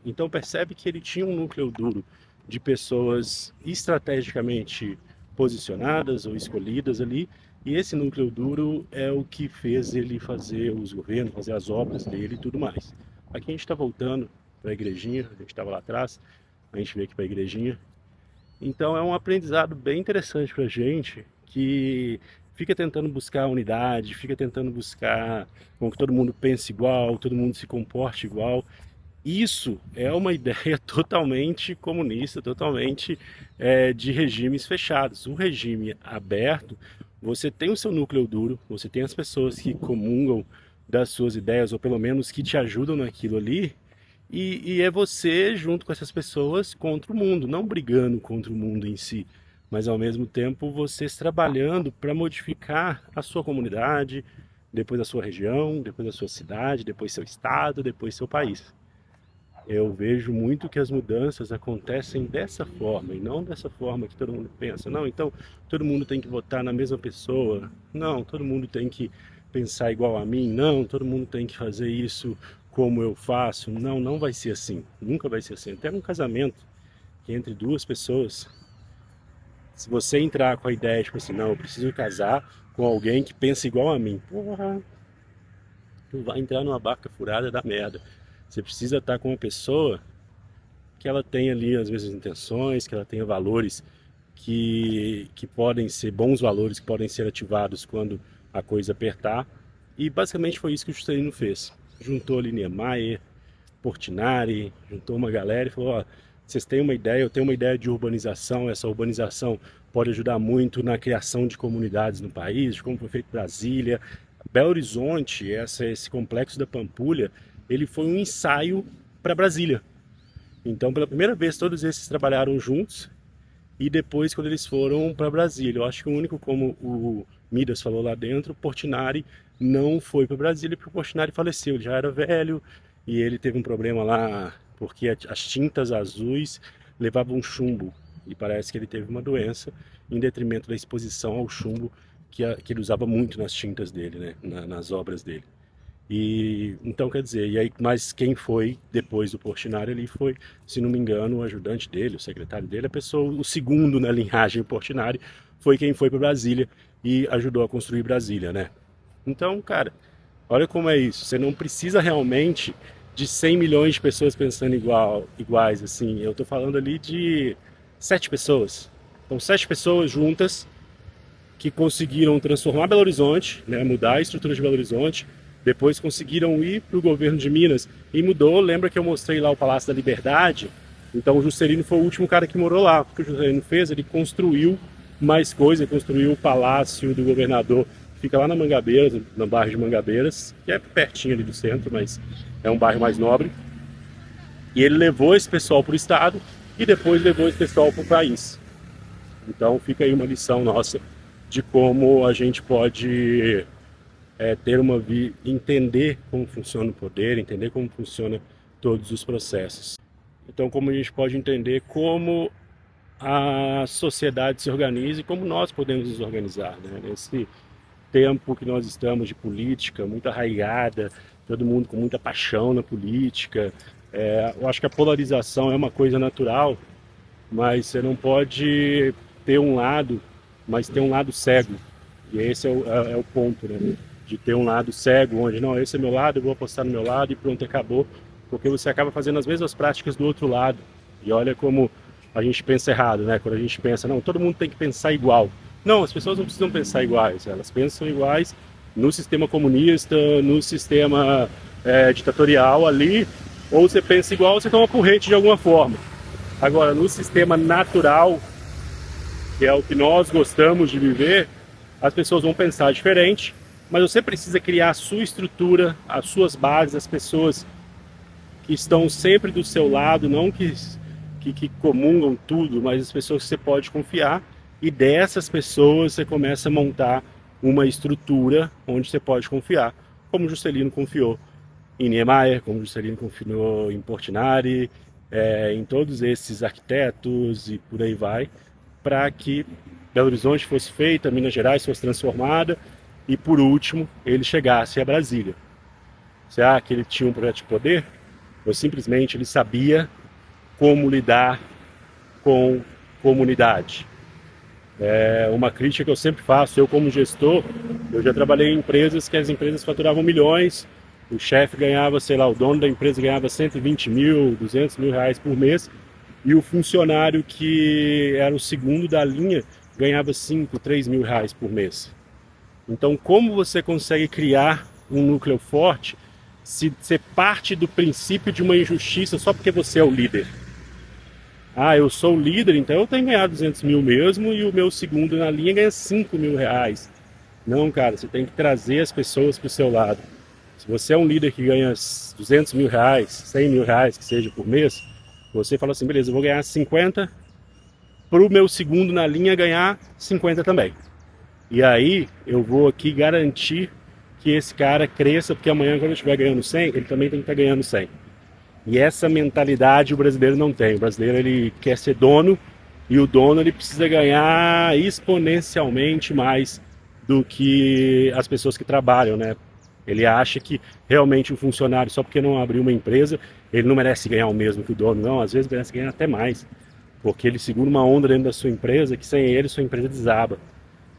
Speaker 1: Então percebe que ele tinha um núcleo duro de pessoas estrategicamente posicionadas ou escolhidas ali, e esse núcleo duro é o que fez ele fazer os governos, fazer as obras dele e tudo mais. Aqui a gente está voltando para a igrejinha, a gente estava lá atrás, a gente veio aqui para a igrejinha. Então é um aprendizado bem interessante para a gente, que fica tentando buscar a unidade, fica tentando buscar com que todo mundo pense igual, todo mundo se comporte igual. Isso é uma ideia totalmente comunista, totalmente de regimes fechados. O regime aberto, você tem o seu núcleo duro, você tem as pessoas que comungam das suas ideias, ou pelo menos que te ajudam naquilo ali, e é você junto com essas pessoas contra o mundo, não brigando contra o mundo em si, mas ao mesmo tempo vocês trabalhando para modificar a sua comunidade, depois a sua região, depois a sua cidade, depois seu estado, depois seu país. Eu vejo muito que as mudanças acontecem dessa forma e não dessa forma que todo mundo pensa. Não, então todo mundo tem que votar na mesma pessoa. Não, todo mundo tem que pensar igual a mim. Não, todo mundo tem que fazer isso como eu faço. Não, não vai ser assim. Nunca vai ser assim. Até num casamento que entre duas pessoas, se você entrar com a ideia, tipo assim, não, eu preciso casar com alguém que pensa igual a mim. Porra, tu vai entrar numa barca furada da merda. Você precisa estar com uma pessoa que ela tenha ali as mesmas intenções, que ela tenha valores que podem ser bons valores, que podem ser ativados quando a coisa apertar. E basicamente foi isso que o Juscelino fez. Juntou ali Niemeyer, Portinari, juntou uma galera e falou, ó, vocês têm uma ideia, eu tenho uma ideia de urbanização, essa urbanização pode ajudar muito na criação de comunidades no país, de como foi feito Brasília. Belo Horizonte, esse complexo da Pampulha, ele foi um ensaio para Brasília. Então, pela primeira vez, todos esses trabalharam juntos e depois, quando eles foram para Brasília, eu acho que o único, como o Midas falou lá dentro, o Portinari não foi para Brasília porque o Portinari faleceu, ele já era velho e ele teve um problema lá porque as tintas azuis levavam chumbo e parece que ele teve uma doença em detrimento da exposição ao chumbo que ele usava muito nas tintas dele, né, nas obras dele. E então, quer dizer, e aí, mas quem foi depois do Portinari ali foi, se não me engano, o ajudante dele, o secretário dele, a pessoa, o segundo na linhagem Portinari, foi quem foi para Brasília e ajudou a construir Brasília, né? Então, cara, olha como é isso. Você não precisa realmente de 100 milhões de pessoas pensando iguais, assim. Eu tô falando ali de 7 pessoas. Então, 7 pessoas juntas que conseguiram transformar Belo Horizonte, né, mudar a estrutura de Belo Horizonte. Depois conseguiram ir para o governo de Minas e mudou. Lembra que eu mostrei lá o Palácio da Liberdade? Então o Juscelino foi o último cara que morou lá. O que o Juscelino fez? Ele construiu mais coisa, ele construiu o Palácio do Governador, que fica lá na Mangabeiras, no bairro de Mangabeiras, que é pertinho ali do centro, mas é um bairro mais nobre. E ele levou esse pessoal para o estado e depois levou esse pessoal para o país. Então fica aí uma lição nossa de como a gente pode ter entender como funciona o poder, entender como funciona todos os processos. Então, como a gente pode entender como a sociedade se organiza e como nós podemos nos organizar, né? Nesse tempo que nós estamos de política muito arraigada, todo mundo com muita paixão na política. Eu acho que a polarização é uma coisa natural, mas você não pode ter um lado, mas ter um lado cego. E esse é o ponto, né? De ter um lado cego, onde não, esse é meu lado, eu vou apostar no meu lado e pronto, acabou. Porque você acaba fazendo as mesmas práticas do outro lado. E olha como a gente pensa errado, né? Quando a gente pensa, não, todo mundo tem que pensar igual. Não, as pessoas não precisam pensar iguais, elas pensam iguais no sistema comunista, no sistema ditatorial ali, ou você pensa igual, ou você toma porrete de alguma forma. Agora, no sistema natural, que é o que nós gostamos de viver, as pessoas vão pensar diferente, mas você precisa criar a sua estrutura, as suas bases, as pessoas que estão sempre do seu lado, não que comungam tudo, mas as pessoas que você pode confiar, e dessas pessoas você começa a montar uma estrutura onde você pode confiar, como Juscelino confiou em Niemeyer, como Juscelino confiou em Portinari, em todos esses arquitetos e por aí vai, para que Belo Horizonte fosse feita, Minas Gerais fosse transformada, e por último, ele chegasse a Brasília. Será que ele tinha um projeto de poder? Ou simplesmente ele sabia como lidar com comunidade? Uma crítica que eu sempre faço, eu como gestor, eu já trabalhei em empresas que as empresas faturavam milhões, o chefe ganhava, sei lá, o dono da empresa ganhava 120 mil, 200 mil reais por mês, e o funcionário que era o segundo da linha ganhava 5, 3 mil reais por mês. Então, como você consegue criar um núcleo forte se você parte do princípio de uma injustiça só porque você é o líder? Ah, eu sou o líder, então eu tenho que ganhar 200 mil mesmo e o meu segundo na linha ganha 5 mil reais. Não, cara, você tem que trazer as pessoas para o seu lado. Se você é um líder que ganha 200 mil reais, 100 mil reais, que seja por mês, você fala assim, beleza, eu vou ganhar 50 para o meu segundo na linha ganhar 50 também. E aí eu vou aqui garantir que esse cara cresça, porque amanhã quando eu estiver ganhando 100, ele também tem que estar ganhando 100. E essa mentalidade o brasileiro não tem. O brasileiro ele quer ser dono e o dono ele precisa ganhar exponencialmente mais do que as pessoas que trabalham, né? Ele acha que realmente o funcionário, só porque não abriu uma empresa, ele não merece ganhar o mesmo que o dono. Não, às vezes merece ganhar até mais. Porque ele segura uma onda dentro da sua empresa que sem ele sua empresa desaba.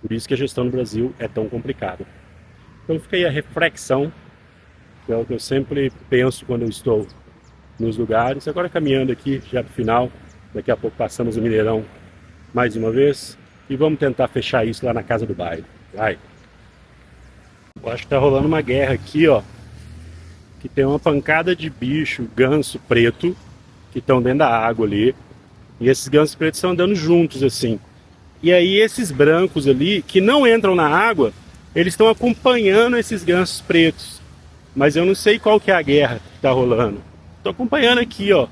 Speaker 1: Por isso que a gestão no Brasil é tão complicada. Então fica aí a reflexão, que é o que eu sempre penso quando eu estou nos lugares. Agora caminhando aqui já para o final, daqui a pouco passamos o Mineirão mais uma vez e vamos tentar fechar isso lá na casa do baile. Vai! Eu acho que tá rolando uma guerra aqui, ó, que tem uma pancada de bicho, ganso preto, que estão dentro da água ali. E esses gansos pretos estão andando juntos assim. E aí esses brancos ali, que não entram na água, eles estão acompanhando esses gansos pretos. Mas eu não sei qual que é a guerra que está rolando. Estou acompanhando aqui, ó,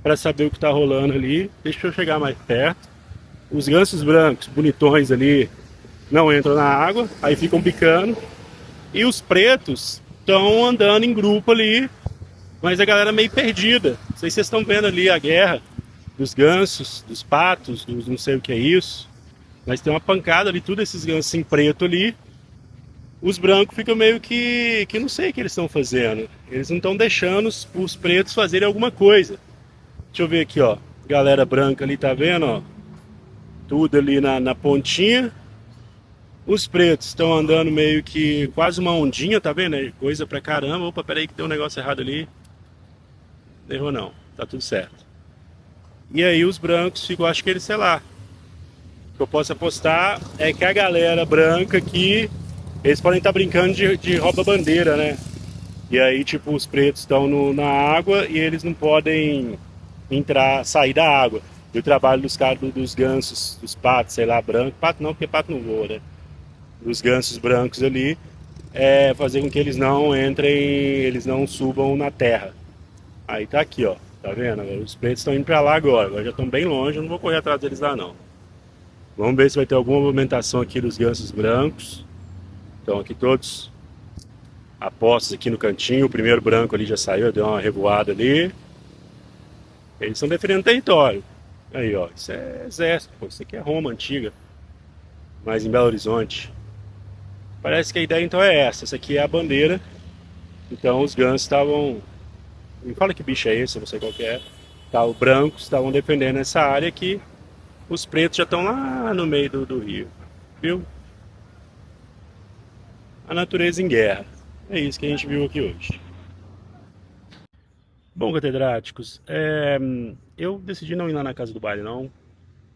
Speaker 1: para saber o que está rolando ali. Deixa eu chegar mais perto. Os gansos brancos, bonitões ali, não entram na água, aí ficam picando. E os pretos estão andando em grupo ali, mas a galera meio perdida. Não sei se vocês estão vendo ali a guerra dos gansos, dos patos, dos não sei o que é isso. Mas tem uma pancada ali, tudo esses gansos em preto ali. Os brancos ficam meio que não sei o que eles estão fazendo. Eles não estão deixando os pretos fazerem alguma coisa. Deixa eu ver aqui, ó. Galera branca ali, tá vendo, ó? Tudo ali na pontinha. Os pretos estão andando meio que quase uma ondinha, tá vendo? Coisa pra caramba. Opa, peraí que tem um negócio errado ali. Errou não, tá tudo certo. E aí os brancos ficam, acho que eles, sei lá. O que eu posso apostar é que a galera branca aqui, eles podem estar brincando de rouba-bandeira, né? E aí, tipo, os pretos estão na água e eles não podem sair da água. E o trabalho dos caras, dos gansos, dos patos, sei lá, branco. Pato não, porque pato não voa, né? Dos gansos brancos ali, é fazer com que eles não entrem, eles não subam na terra. Aí tá aqui, ó. Tá vendo? Os pretos estão indo pra lá agora já estão bem longe, eu não vou correr atrás deles lá não. Vamos ver se vai ter alguma movimentação aqui dos gansos brancos. Estão aqui todos apostos aqui no cantinho. O primeiro branco ali já saiu, deu uma revoada ali. Eles estão defendendo território. Aí, ó, isso é exército, pô. Isso aqui é Roma antiga, mas em Belo Horizonte. Parece que a ideia então é essa aqui é a bandeira. Então os gansos estavam... Me fala que bicho é esse, eu não sei qual que é. Tá, os brancos estavam defendendo essa área aqui. Os pretos já estão lá no meio do rio. Viu? A natureza em guerra. É isso que a gente viu aqui hoje. Bom, catedráticos, eu decidi não ir lá na casa do baile não.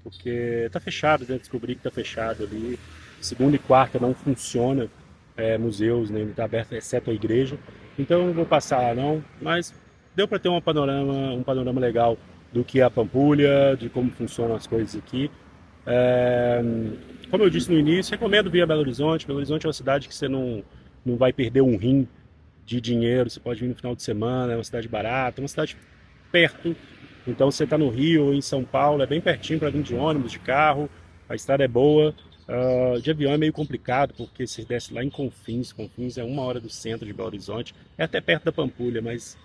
Speaker 1: Porque tá fechado, né? Descobri que tá fechado ali. Segunda e quarta não funciona museus, né? Ele tá aberto, exceto a igreja. Então eu não vou passar lá não, mas deu para ter um panorama legal do que é a Pampulha, de como funcionam as coisas aqui. Como eu disse no início, recomendo vir a Belo Horizonte. Belo Horizonte é uma cidade que você não vai perder um rim de dinheiro, você pode vir no final de semana, é uma cidade barata, é uma cidade perto. Então você está no Rio ou em São Paulo, é bem pertinho para vir de ônibus, de carro, a estrada é boa. De avião é meio complicado, porque você desce lá em Confins. Confins é 1 hora do centro de Belo Horizonte, é até perto da Pampulha, mas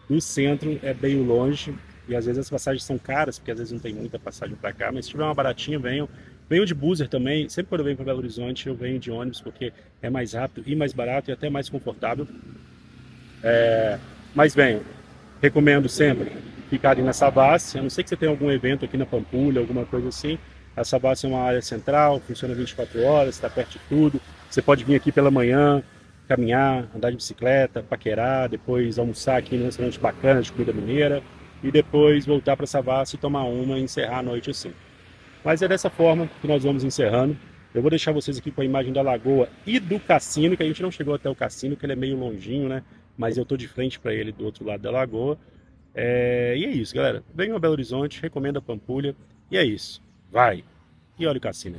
Speaker 1: do centro é bem longe. E às vezes as passagens são caras, porque às vezes não tem muita passagem para cá, mas se tiver uma baratinha, venham. Venho de Buser também, sempre quando eu venho para Belo Horizonte eu venho de ônibus, porque é mais rápido e mais barato e até mais confortável. Mas venham, recomendo sempre ficarem na Savassi, a não ser que você tenha algum evento aqui na Pampulha, alguma coisa assim. A Savassi é uma área central, funciona 24 horas, está perto de tudo. Você pode vir aqui pela manhã, caminhar, andar de bicicleta, paquerar, depois almoçar aqui num restaurante bacana de comida mineira e depois voltar para Savassi, tomar uma e encerrar a noite assim. Mas é dessa forma que nós vamos encerrando. Eu vou deixar vocês aqui com a imagem da lagoa e do cassino, que a gente não chegou até o cassino, que ele é meio longinho, né? Mas eu tô de frente para ele do outro lado da lagoa. E é isso, galera. Venham a Belo Horizonte, recomendo a Pampulha. E é isso. Vai! E olha o cassino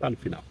Speaker 1: lá no final.